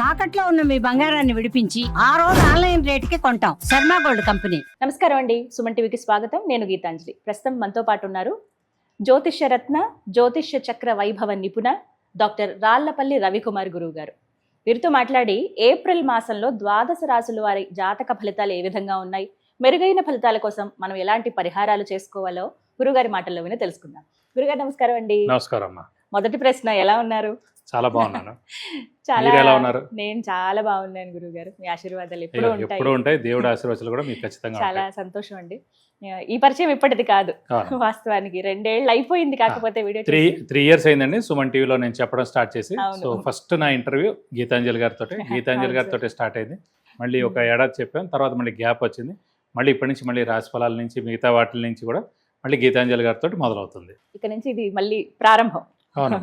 తాకట్లో ఉన్న మీ బంగారాన్ని విడిపించి ఆ రోజు ఆన్లైన్ రేటుకి కొంటాం. Sharma gold company. నమస్కారం అండి, సుమన్ టీవీకి స్వాగతం. నేను గీతాంజలి. ప్రస్తుతం మనతో పాటు ఉన్నారు జ్యోతిష్య రత్న, జ్యోతిష్య చక్ర వైభవ నిపుణ డాక్టర్ రాళ్లపల్లి రవికుమార్ గురువు గారు. వీరితో మాట్లాడి ఏప్రిల్ మాసంలో ద్వాదశ రాశుల వారి జాతక ఫలితాలు ఏ విధంగా ఉన్నాయి, మెరుగైన ఫలితాల కోసం మనం ఎలాంటి పరిహారాలు చేసుకోవాలో గురుగారి మాటల్లో విని తెలుసుకుందాం. గురుగారు నమస్కారం అండి. నమస్కారం అమ్మా. మొదటి ప్రశ్న, ఎలా ఉన్నారు? చాలా బాగున్నాను. చాలా మీరు ఎలా ఉన్నారు? నేను చాలా బాగున్నాను గురుగారు. మీ ఆశీర్వాదాలు ఎప్పుడు ఎప్పుడు ఉంటాయి. దేవుడి ఆశీర్వాదాలు కూడా మీకు ఖచ్చితంగా చాలా ఉంటాయి. సంతోషం అండి. ఈ పరిచయం ఇప్పటిది కాదు, అవును. వాస్తవానికి 2 ఏళ్ళు అయిపోయింది. కాకపోతే వీడియో త్రీ ఇయర్స్ అయిందండి సుమన్ టీవీలో నేను చెప్పడం స్టార్ట్ చేసి. అవును. సో ఫస్ట్ నా ఇంటర్వ్యూ గీతాంజలి గారితో స్టార్ట్ అయింది. మళ్ళీ ఒక ఏడాది చెప్పాను, తర్వాత మళ్ళీ గ్యాప్ వచ్చింది. మళ్ళీ ఇప్పటి నుంచి మళ్ళీ రాశి ఫలాల నుంచి మిగతా వాటి నుంచి కూడా మళ్ళీ గీతాంజలి గారితో మొదలవుతుంది. ఇక నుంచి ఇది మళ్ళీ ప్రారంభం. అవును.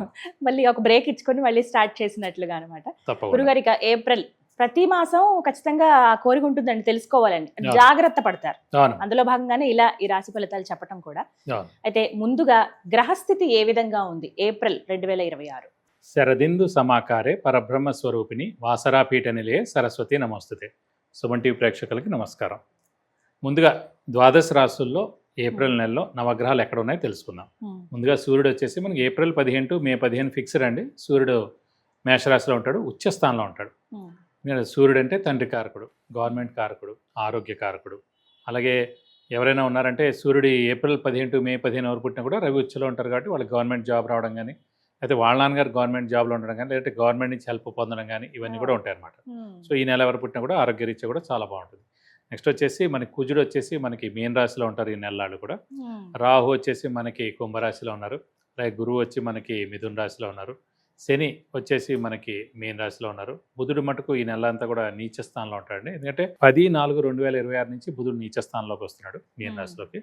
మళ్ళీ ఒక బ్రేక్ ఇచ్చుకొని మళ్ళీ స్టార్ట్ చేసినట్లుగా అనమాట. తప్పకుండా. గురుగారు, ఇక ఏప్రిల్ ప్రతి మాసం ఖచ్చితంగా ఆ కోరిక ఉంటుందండి, తెలుసుకోవాలని జాగ్రత్త పడతారు. అవును. అందులో భాగంగానే ఇలా ఈ రాశి ఫలితాలు చెప్పడం కూడా. అవును. అయితే ముందుగా గ్రహస్థితి ఏ విధంగా ఉంది ఏప్రిల్ 2026? శరదిందు సమాకారే పరబ్రహ్మ స్వరూపిణి వాసరాపీఠ నిలయే సరస్వతి నమస్తుతే. సుమన్ టీవీ ప్రేక్షకులకి నమస్కారం. ముందుగా ద్వాదశ రాశుల్లో ఏప్రిల్ నెలలో నవగ్రహాలు ఎక్కడ ఉన్నాయో తెలుసుకుందాం. ముందుగా సూర్యుడు వచ్చేసి మనకి ఏప్రిల్ 15 టు మే 15 ఫిక్స్డ్ అండి. సూర్యుడు మేషరాశిలో ఉంటాడు, ఉచ్చ స్థానంలో ఉంటాడు. సూర్యుడు అంటే తండ్రి కారకుడు, గవర్నమెంట్ కారకుడు, ఆరోగ్య కారకుడు. అలాగే ఎవరైనా ఉన్నారంటే సూర్యుడు ఏప్రిల్ 15 టు మే 15 ఎవరు పుట్టినా కూడా రవి ఉచ్చలో ఉంటారు కాబట్టి వాళ్ళకి గవర్నమెంట్ జాబ్ రావడం కానీ, అయితే వాళ్ళ నాన్నగారు గవర్నమెంట్ జాబ్లో ఉండడం కానీ, లేదంటే గవర్నమెంట్ నుంచి హెల్ప్ పొందడం కానీ ఇవన్నీ కూడా ఉంటాయి అన్నమాట. సో ఈ నెల ఎవరు పుట్టినా కూడా ఆరోగ్యరీత్యా కూడా చాలా బాగుంటుంది. నెక్స్ట్ వచ్చేసి మనకి కుజుడు వచ్చేసి మనకి మీన రాశిలో ఉంటారు ఈ నెలలు కూడా. రాహు వచ్చేసి మనకి కుంభరాశిలో ఉన్నారు. అలాగే గురువు వచ్చి మనకి మిథున రాశిలో ఉన్నారు. శని వచ్చేసి మనకి మీన రాశిలో ఉన్నారు. బుధుడు మటుకు ఈ నెల అంతా కూడా నీచ స్థానంలో ఉంటాడండి. ఎందుకంటే 10/4/2026 నుంచి బుధుడు నీచ స్థానంలోకి వస్తున్నాడు మీన రాశిలోకి.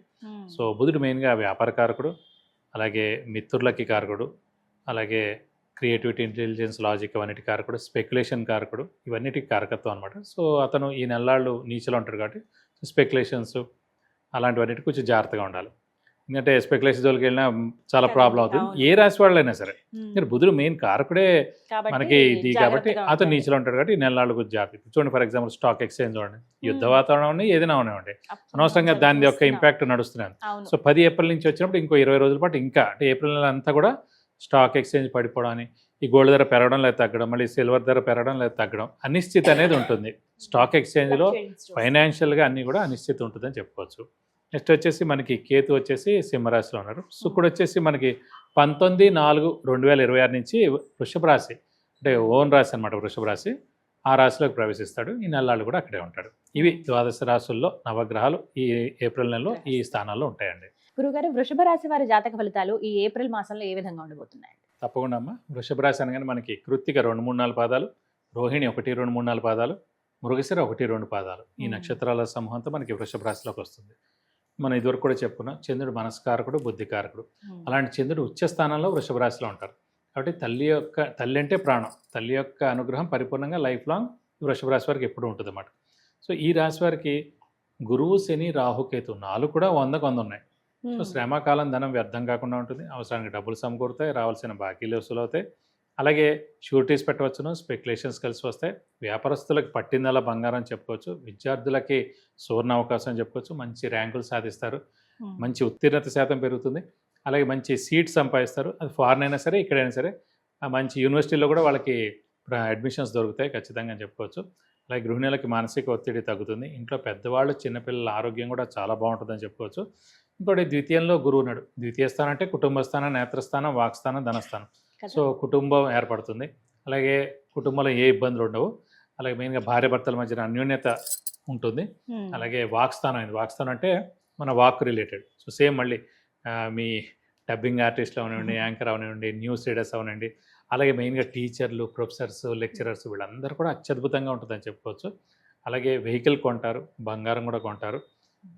సో బుధుడు మెయిన్గా వ్యాపార కారకుడు, అలాగే మిత్రులకి కారకుడు, అలాగే క్రియేటివిటీ, ఇంటెలిజెన్స్, లాజిక్ అవన్నిటి కారకుడు, స్పెక్యులేషన్ కారకుడు, ఇవన్నిటికి కారకత్వం అనమాట. సో అతను ఈ నెలలు నీచలో ఉంటాడు కాబట్టి స్పెక్యులేషన్స్ అలాంటివన్నిటి కొంచెం జాగ్రత్తగా ఉండాలి. ఎందుకంటే స్పెక్యులేషన్ జోలికి వెళ్ళినా చాలా ప్రాబ్లం అవుతుంది, ఏ రాశి వాళ్ళైనా సరే. మీరు బుధుడు మెయిన్ కారకుడే మనకి ఇది కాబట్టి అతను నీచలో ఉంటాడు కాబట్టి ఈ నెలలు కొంచెం జాగ్రత్త. చూడండి, ఫర్ ఎగ్జాంపుల్ స్టాక్ ఎక్స్చేంజ్ చూడండి, యుద్ధ వాతావరణం ఏదైనా ఉన్నాయండి, అనవసరంగా దాని యొక్క ఇంపాక్ట్ నడుస్తున్నాను. సో 10 ఏప్రిల్ నుంచి వచ్చినప్పుడు ఇంకో 20 రోజుల పాటు ఇంకా అంటే ఏప్రిల్ నెల అంతా కూడా స్టాక్ ఎక్స్చేంజ్ పడిపోవడం అని, ఈ గోల్డ్ ధర పెరగడం లేదా తగ్గడం, మళ్ళీ సిల్వర్ ధర పెరగడం లేదా తగ్గడం, అనిశ్చితి అనేది ఉంటుంది స్టాక్ ఎక్స్చేంజ్లో. ఫైనాన్షియల్గా అన్నీ కూడా అనిశ్చితి ఉంటుందని చెప్పుకోవచ్చు. నెక్స్ట్ వచ్చేసి మనకి కేతు వచ్చేసి సింహరాశిలో ఉన్నారు. శుక్రుడు వచ్చేసి మనకి 19/4/2026 నుంచి వృషభ రాశి అంటే ఓన్ రాశి అనమాట, వృషభ రాశి, ఆ రాశిలోకి ప్రవేశిస్తాడు. ఈ నెలలు కూడా అక్కడే ఉంటాడు. ఇవి ద్వాదశ రాశుల్లో నవగ్రహాలు ఈ ఏప్రిల్ నెలలో ఈ స్థానాల్లో ఉంటాయండి. గురుగారు, వృషభ రాశి వారి జాతక ఫలితాలు ఈ ఏప్రిల్ మాసంలో ఏ విధంగా ఉండబోతున్నాయండి? తప్పకుండా అమ్మ. వృషభ రాశి అనగానే మనకి కృత్తిక 2, 3, 4 పాదాలు, రోహిణి 1, 2, 3, 4 పాదాలు, మృగశిర 1, 2 పాదాలు, ఈ నక్షత్రాల సమూహంతో మనకి వృషభ రాశిలోకి వస్తుంది. మనం ఇదివరకు కూడా చెప్పుకున్నాం, చంద్రుడు మనస్కారకుడు, బుద్ధికారకుడు. అలాంటి చంద్రుడు ఉచ్చ స్థానంలో వృషభ రాశిలో ఉంటారు కాబట్టి తల్లి అంటే ప్రాణం, తల్లి యొక్క అనుగ్రహం పరిపూర్ణంగా లైఫ్ లాంగ్ వృషభ రాశి వారికి ఎప్పుడు ఉంటుంది అన్నమాట. సో ఈ రాశి వారికి గురువు, శని, రాహుకేతు 4 కూడా 100కు 100 ఉన్నాయి. సో శ్రమకాలం ధనం వ్యర్థం కాకుండా ఉంటుంది, అవసరానికి డబ్బులు సమకూరుతాయి, రావాల్సిన బాకీలు వసూలు అవుతాయి. అలాగే షూరిటీస్ పెట్టవచ్చును, స్పెక్యులేషన్స్ కలిసి వస్తాయి. వ్యాపారస్తులకు పట్టిందల బంగారం చెప్పుకోవచ్చు, విద్యార్థులకి సువర్ణ అవకాశం చెప్పుకోవచ్చు, మంచి ర్యాంకులు సాధిస్తారు, మంచి ఉత్తీర్ణత శాతం పెరుగుతుంది, అలాగే మంచి సీట్ సంపాదిస్తారు. అది ఫారెన్ అయినా సరే ఇక్కడైనా సరే మంచి యూనివర్సిటీలో కూడా వాళ్ళకి అడ్మిషన్స్ దొరుకుతాయి ఖచ్చితంగా అని చెప్పుకోవచ్చు. అలాగే గృహిణులకి మానసిక ఒత్తిడి తగ్గుతుంది, ఇంట్లో పెద్దవాళ్ళు చిన్నపిల్లల ఆరోగ్యం కూడా చాలా బాగుంటుందని చెప్పుకోవచ్చు. ఇంకోటి ద్వితీయంలో గురువు ఉన్నాడు. ద్వితీయ స్థానం అంటే కుటుంబ స్థానం, నేత్రస్థానం, వాక్స్థానం, ధనస్థానం. సో కుటుంబం ఏర్పడుతుంది, అలాగే కుటుంబంలో ఏ ఇబ్బందులు ఉండవు, అలాగే మెయిన్గా భార్య భర్తల మధ్యన అన్యోన్యత ఉంటుంది. అలాగే వాక్స్థానం అయింది, వాక్స్థానం అంటే మన వాక్ రిలేటెడ్. సో సేమ్ మళ్ళీ మీ డబ్బింగ్ ఆర్టిస్ట్లు అవనివ్వండి, యాంకర్ అవనివ్వండి, న్యూస్ రీడర్స్ అవనండి, అలాగే మెయిన్గా టీచర్లు, ప్రొఫెసర్స్, లెక్చరర్స్, వీళ్ళందరూ కూడా అత్యద్భుతంగా ఉంటుందని చెప్పుకోవచ్చు. అలాగే వెహికల్ కొంటారు, బంగారం కూడా కొంటారు.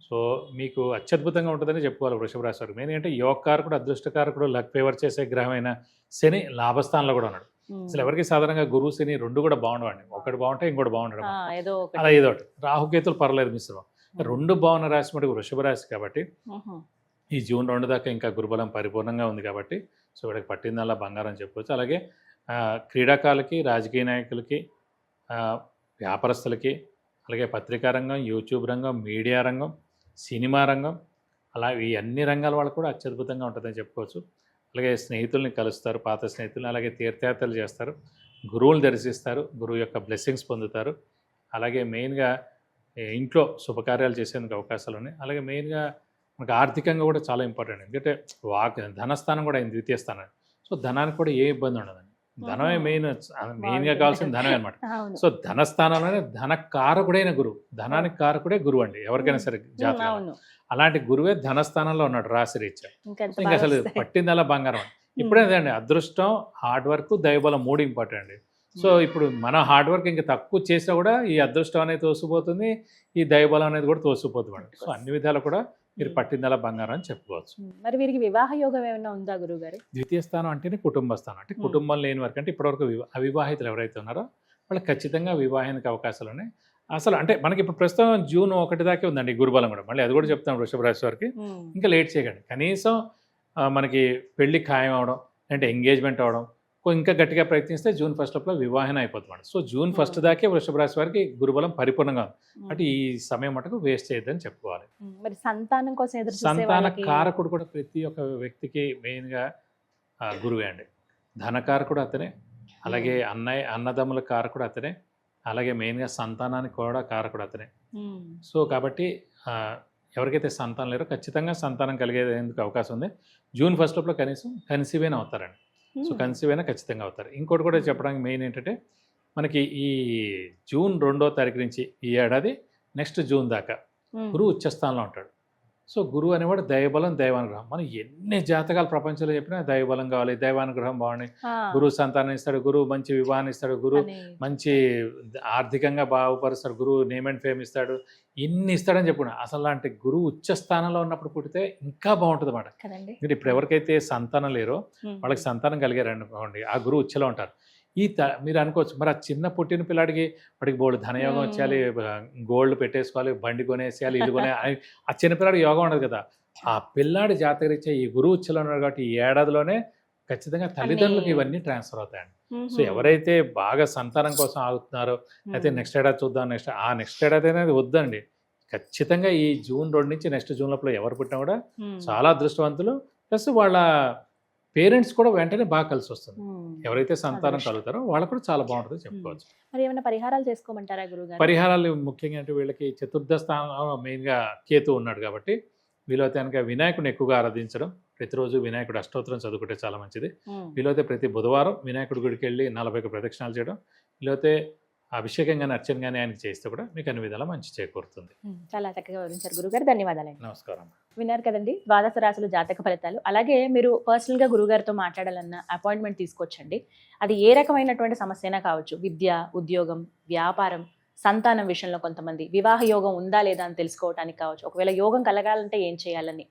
సో మీకు అత్యద్భుతంగా ఉంటుందని చెప్పుకోవాలి వృషభ రాశి వారికి. మెయిన్ అంటే యోగకారకుడు, అదృష్టకారకుడు, లక్ ఫేవర్ చేసే గ్రహమైన శని లాభస్థానంలో కూడా ఉన్నాడు. అసలు ఎవరికి సాధారణంగా గురువు, శని 2 కూడా బాగుండవండి, ఒకటి బాగుంటే ఇంకోటి బాగుండడం, అలా ఏదో ఒకటి. రాహుకేతులు పర్లేదు మిశ్రమం. 2 బాగున్న రాశి మటుకు వృషభ రాశి కాబట్టి ఈ జూన్ 2 దాకా ఇంకా గురుబలం పరిపూర్ణంగా ఉంది కాబట్టి సో వీళ్ళకి పట్టిందల్లా బంగారం చెప్పుకోవచ్చు. అలాగే క్రీడాకారులకి, రాజకీయ నాయకులకి, వ్యాపారస్తులకి, అలాగే పత్రికా రంగం, యూట్యూబ్ రంగం, మీడియా రంగం, సినిమా రంగం, అలా ఈ అన్ని రంగాల వాళ్ళు కూడా అత్యద్భుతంగా ఉంటుందని చెప్పుకోవచ్చు. అలాగే స్నేహితుల్ని కలుస్తారు, పాత స్నేహితుల్ని, అలాగే తీర్థయాత్రలు చేస్తారు, గురువులు దర్శిస్తారు, గురువు యొక్క బ్లెస్సింగ్స్ పొందుతారు. అలాగే మెయిన్గా ఇంట్లో శుభకార్యాలు చేసేందుకు అవకాశాలు ఉన్నాయి. అలాగే మెయిన్గా మనకు ఆర్థికంగా కూడా చాలా ఇంపార్టెంట్. ఎందుకంటే ధనస్థానం కూడా అయింది, ద్వితీయ స్థానం. సో ధనానికి కూడా ఏ ఇబ్బంది ఉండదండి. ధనమే మెయిన్గా కావాల్సిన ధనమే అనమాట. సో ధనస్థానంలోనే ధనకారకుడైన గురువు, ధనానికి కారకుడే గురువు అండి ఎవరికైనా సరే జాతకంలో. అలాంటి గురువే ధనస్థానంలో ఉన్నాడు రాశి రీత్యా. ఇంకా అసలు పట్టిందల్లా బంగారం. ఇప్పుడేదండి అదృష్టం, హార్డ్ వర్క్, దైవబలం 3 ఇంపార్టెంట్ అండి. సో ఇప్పుడు మన హార్డ్ వర్క్ ఇంకా తక్కువ చేసినా కూడా ఈ అదృష్టం అనేది తోసిపోతుంది, ఈ దైవబలం అనేది కూడా తోసిపోతుంది. సో అన్ని విధాలు కూడా మీరు పట్టిందల బంగారం అని చెప్పుకోవచ్చు. మరి వీరికి వివాహ యోగం ఏమైనా ఉందా గురువు గారు? ద్వితీయ స్థానం అంటేనే కుటుంబ స్థానం. అంటే కుటుంబం లేని వరకు, అంటే ఇప్పటివరకు అవివాహితులు ఎవరైతే ఉన్నారో వాళ్ళకి ఖచ్చితంగా వివాహానికి అవకాశాలు ఉన్నాయి. అసలు అంటే మనకి ఇప్పుడు ప్రస్తుతం జూన్ 1 దాకే ఉందండి గురుబలం కూడా. మళ్ళీ అది కూడా చెప్తాం వృషభ రాశి వారికి, ఇంకా లేట్ చేయకండి. కనీసం మనకి పెళ్లి ఖాయం అవడం, అంటే ఎంగేజ్మెంట్ అవడం, ఇంకా గట్టిగా ప్రయత్నిస్తే జూన్ 1 లోపల వివాహం అయిపోతుంది. సో జూన్ 1 దాకే వృషభ రాశి వారికి గురుబలం పరిపూర్ణంగా ఉంది. అంటే ఈ సమయం మటుకు వేస్ట్ చేయొద్దని చెప్పుకోవాలి. మరి సంతానం కోసం సంతాన కారకుడు కూడా ప్రతి ఒక్క వ్యక్తికి మెయిన్గా గురువే అండి. ధనకారకుడు అతనే, అలాగే అన్నదమ్ముల కారకుడు అతనే, అలాగే మెయిన్గా సంతానానికి కూడా కారకుడు అతనే. సో కాబట్టి ఎవరికైతే సంతానం లేరో ఖచ్చితంగా సంతానం కలిగేందుకు అవకాశం ఉంది. జూన్ 1 లోపల కనీసం కన్సీవ్ అయినా అవుతారండి. సో కన్సీవ్ అయినా ఖచ్చితంగా అవుతారు. ఇంకోటి కూడా చెప్పడానికి మెయిన్ ఏంటంటే మనకి ఈ జూన్ 2వ తారీఖు నుంచి ఈ ఏడాది నెక్స్ట్ జూన్ దాకా గురువు ఉచ్చస్థానంలో ఉంటాడు. సో గురువు అనేవాడు దైవబలం, దైవానుగ్రహం. మనం ఎన్ని జాతకాలు ప్రపంచంలో చెప్పినా దైవబలం కావాలి, దైవానుగ్రహం బాగుంది, గురువు సంతానం ఇస్తాడు, గురువు మంచి వివాహాన్ని ఇస్తాడు, గురువు మంచి ఆర్థికంగా బాగుపరుస్తాడు, గురువు నేమ్ అండ్ ఫేమ్ ఇస్తాడు, ఇన్ని ఇస్తాడని చెప్పుకున్నా. అసలు లాంటి గురువు ఉచ్చ స్థానంలో ఉన్నప్పుడు పుట్టితే ఇంకా బాగుంటుంది అన్నమాట. మీరు ఇప్పుడు ఎవరికైతే సంతానం లేరో వాళ్ళకి సంతానం కలిగారు అనుకోండి, ఆ గురువు ఉచ్చలో ఉంటారు. మీరు అనుకోవచ్చు, మరి ఆ చిన్న పుట్టిన పిల్లాడికి వాడికి బోల్డ్ ధనయోగం వచ్చేయాలి, గోల్డ్ పెట్టేసుకోవాలి, బండి కొనేసేయాలి, ఇల్లు కొనే, ఆ చిన్నపిల్లాడికి యోగం ఉండదు కదా. ఆ పిల్లాడి జాతకరీత్యా ఈ గురువు ఉచ్చలో ఉన్నాడు కాబట్టి ఈ ఏడాదిలోనే ఖచ్చితంగా తల్లిదండ్రులకు ఇవన్నీ ట్రాన్స్ఫర్ అవుతాయండి. సో ఎవరైతే బాగా సంతానం కోసం ఆగుతున్నారో, అయితే నెక్స్ట్ ఏడాది చూద్దాం, నెక్స్ట్ ఏడాది అనేది వద్దండి. ఖచ్చితంగా ఈ జూన్ 2 నుంచి నెక్స్ట్ జూన్ లోపల ఎవరు పుట్టినా కూడా చాలా అదృష్టవంతులు. ప్లస్ వాళ్ళ పేరెంట్స్ కూడా వెంటనే బాగా కలిసి వస్తుంది. ఎవరైతే సంతానం కలుగుతారో వాళ్ళకు కూడా చాలా బాగుంటుంది చెప్పుకోవచ్చు. మరి ఏమైనా పరిహారాలు చేసుకోమంటారా గురుగారు? పరిహారాలు ముఖ్యంగా అంటే వీళ్ళకి చతుర్థ స్థానంలో మెయిన్గా కేతు ఉన్నాడు కాబట్టి వీలైతే కనుక వినాయకుడిని ఎక్కువగా ఆరాధించడం, ప్రతిరోజు వినాయకుడు అష్టోత్తరం చదువుకుంటే చాలా మంచిది. వీలైతే ప్రతి బుధవారం వినాయకుడి గుడికి వెళ్ళి 40 ప్రదక్షిణాలు చేయడం, వీలైతే అభిషేకం కానీ అర్చన కానీ ఆయనకి చేస్తే కూడా మీకు అన్ని విధాలా మంచి చేకూరుతుంది. చాలా చక్కగా వివరించారు గురుగారు, ధన్యవాదాలండి. నమస్కారం. విన్నారు కదండి ద్వాదశ రాశుల జాతక ఫలితాలు. అలాగే మీరు పర్సనల్గా గురుగారితో మాట్లాడాలన్న అపాయింట్మెంట్ తీసుకోవచ్చండి. అది ఏ రకమైనటువంటి సమస్య అయినా కావచ్చు, విద్య, ఉద్యోగం, వ్యాపారం, సంతానం విషయంలో కొంతమంది వివాహ యోగం ఉందా లేదా అని తెలుసుకోవడానికి కావచ్చు, ఒకవేళ యోగం కలగాలంటే ఏం చేయాలని,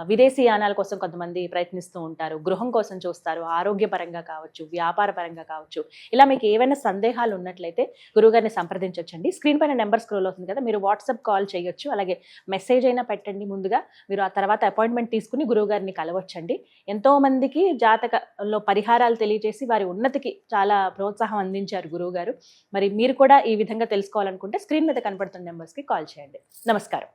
విదేశీ యానాల కోసం కొంతమంది ప్రయత్నిస్తూ ఉంటారు, గృహం కోసం చూస్తారు, ఆరోగ్యపరంగా కావచ్చు, వ్యాపార పరంగా కావచ్చు. ఇలా మీకు ఏవైనా సందేహాలు ఉన్నట్లయితే గురుగారిని సంప్రదించవచ్చండి. స్క్రీన్ పైన నెంబర్ స్క్రోల్ అవుతుంది కదా, మీరు వాట్సాప్ కాల్ చేయొచ్చు, అలాగే మెసేజ్ అయినా పెట్టండి ముందుగా. మీరు ఆ తర్వాత అపాయింట్మెంట్ తీసుకుని గురువుగారిని కలవచ్చండి. ఎంతో మందికి జాతకంలో పరిహారాలు తెలియజేసి వారి ఉన్నతికి చాలా ప్రోత్సాహం అందించారు గురువు గారు. మరి మీరు కూడా ఈ విధంగా తెలుసుకోవాలనుకుంటే స్క్రీన్ మీద కనపడుతున్న నెంబర్స్కి కాల్ చేయండి. నమస్కారం.